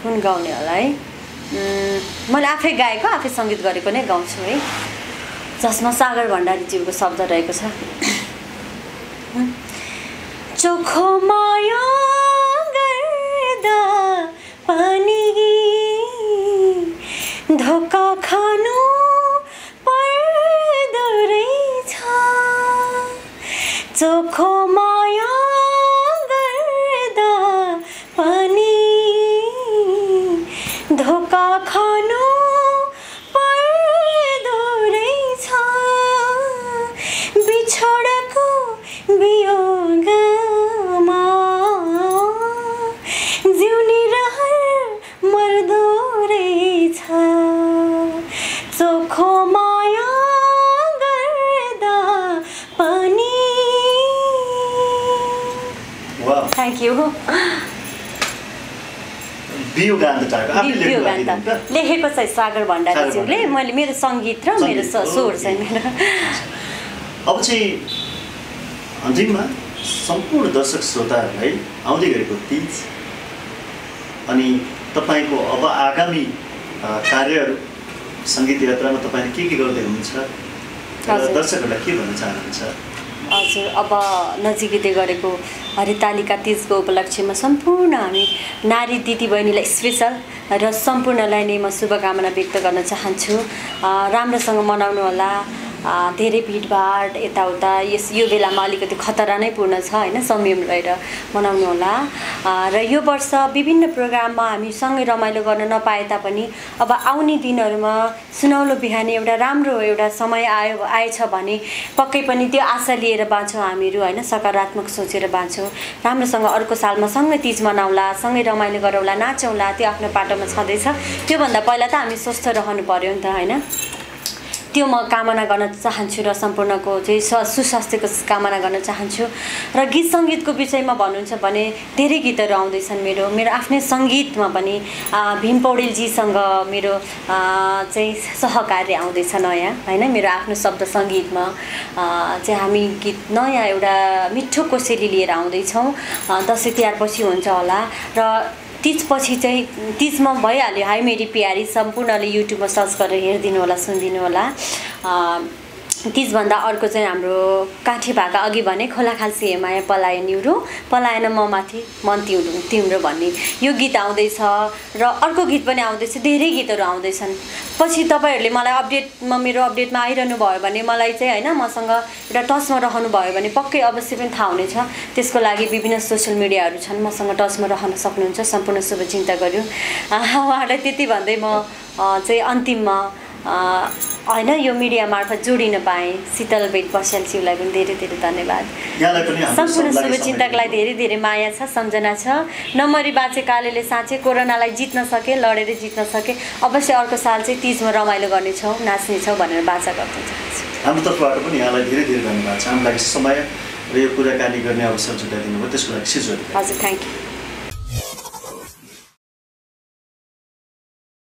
कुन गाउने होला है? मैले आफै गाएको आफै सङ्गीत गरेको नै गाउँछु है, जसमा सागर भण्डारीज्यूको शब्द रहेको छ। चोखो माया गर्दा पनि धोका खानु पर्दो रहेछ, चोखो माया गर्दा पनि धोका खानु पर्दो रहेछ, बिछोडको वियोगमा जिउने रहर मर्दो रहेछ, चोखो माया गर्दा पनि। Thank you. लेखेको चाहिँ सागर भण्डारीज्यूले, मैले मेरो सङ्गीत र मेरो स्वर चाहिँ मेरो। अब चाहिँ अन्तिममा सम्पूर्ण दर्शक श्रोताहरूलाई आउँदै गरेको तीज अनि तपाईँको अब आगामी कार्यहरू सङ्गीत यात्रामा तपाईँले के गर्दै हुनुहुन्छ र दर्शकहरूलाई के भन्न चाहनुहुन्छ? हजुर, अब नजिकै गरेको हरितालिका तीजको उपलक्ष्यमा सम्पूर्ण हामी नारी दिदीबहिनीलाई स्पेसल र सम्पूर्णलाई नै म शुभकामना व्यक्त गर्न चाहन्छु। राम्रोसँग मनाउनु होला, धेरै भिडभाड यताउता यो बेलामा अलिकति खतरा नै पूर्ण छ होइन, संयम रहेर मनाउनु होला। र यो वर्ष विभिन्न प्रोग्राममा हामी सँगै रमाइलो गर्न नपाए तापनि अब आउने दिनहरूमा सुनौलो बिहानी एउटा राम्रो एउटा समय आएछ भने पक्कै पनि त्यो आशा लिएर बाँच्छौँ हामीहरू होइन, सकारात्मक सोचेर बाँच्छौँ, राम्रोसँग अर्को सालमा सँगै तीज मनाउला, सँगै रमाइलो गरौँला, नाचौँला, त्यो आफ्नो पाटोमा छँदैछ। त्योभन्दा पहिला त हामी स्वस्थ रहनु पर्यो नि त होइन, त्यो म कामना गर्न चाहन्छु र सम्पूर्णको चाहिँ सुस्वास्थ्यको कामना गर्न चाहन्छु। र गीत सङ्गीतको विषयमा भन्नुहुन्छ भने धेरै गीतहरू आउँदैछन् मेरो आफ्नै सङ्गीतमा पनि। भीम पौडेलजीसँग मेरो चाहिँ सहकार्य आउँदैछ नयाँ होइन, मेरो आफ्नो शब्द सङ्गीतमा चाहिँ हामी गीत नयाँ एउटा मिठो कोसेली लिएर आउँदैछौँ। दसैँ तिहार पछि हुन्छ होला र तीजपछि चाहिँ तीजमा भइहाल्यो हाई मेरी प्यारी, सम्पूर्णले युट्युबमा सर्च गरेर हेरिदिनु होला, सुनिदिनु होला। तीजभन्दा अर्को चाहिँ हाम्रो काठे भाका अघि भने खोलाखाल्सी हेमाया पलायन निउरो पलायन म माथि मन तिम्रो भन्ने यो गीत आउँदैछ र अर्को गीत पनि आउँदैछ, धेरै गीतहरू आउँदैछन्। पछि तपाईँहरूले मलाई अपडेटमा मेरो अपडेटमा आइरहनु भयो भने मलाई चाहिँ होइन मसँग एउटा टचमा रहनु भयो भने पक्कै अवश्य पनि थाहा हुनेछ। त्यसको लागि विभिन्न सोसियल मिडियाहरू छन्, मसँग टचमा रहन सक्नुहुन्छ। सम्पूर्ण शुभचिन्ता गर्यो उहाँहरूलाई त्यति भन्दै म चाहिँ अन्तिममा होइन यो मिडिया मार्फत जोडिन पाएँ शीतल बेद बस्यालज्यूलाई पनि धेरै धेरै धन्यवाद। सम्पूर्ण शुभचिन्तकलाई धेरै धेरै माया छ, सम्झना छ। नमरी बाँचे कालेले साँचे, कोरोनालाई जित्न सके, लडेर जित्न सके, अवश्य अर्को साल चाहिँ तीजमा रमाइलो गर्नेछौँ, नाच्नेछौँ भनेर बाचा गर्न चाहन्छु। हाम्रो तर्फबाट पनि यहाँलाई धेरै धेरै धन्यवाद छ। हाम्रो लागि समय र यो कुराकानी गर्ने अवसर जुटाइदिनु भयो त्यसको लागि सिजो। हजुर, थ्याङ्क यू।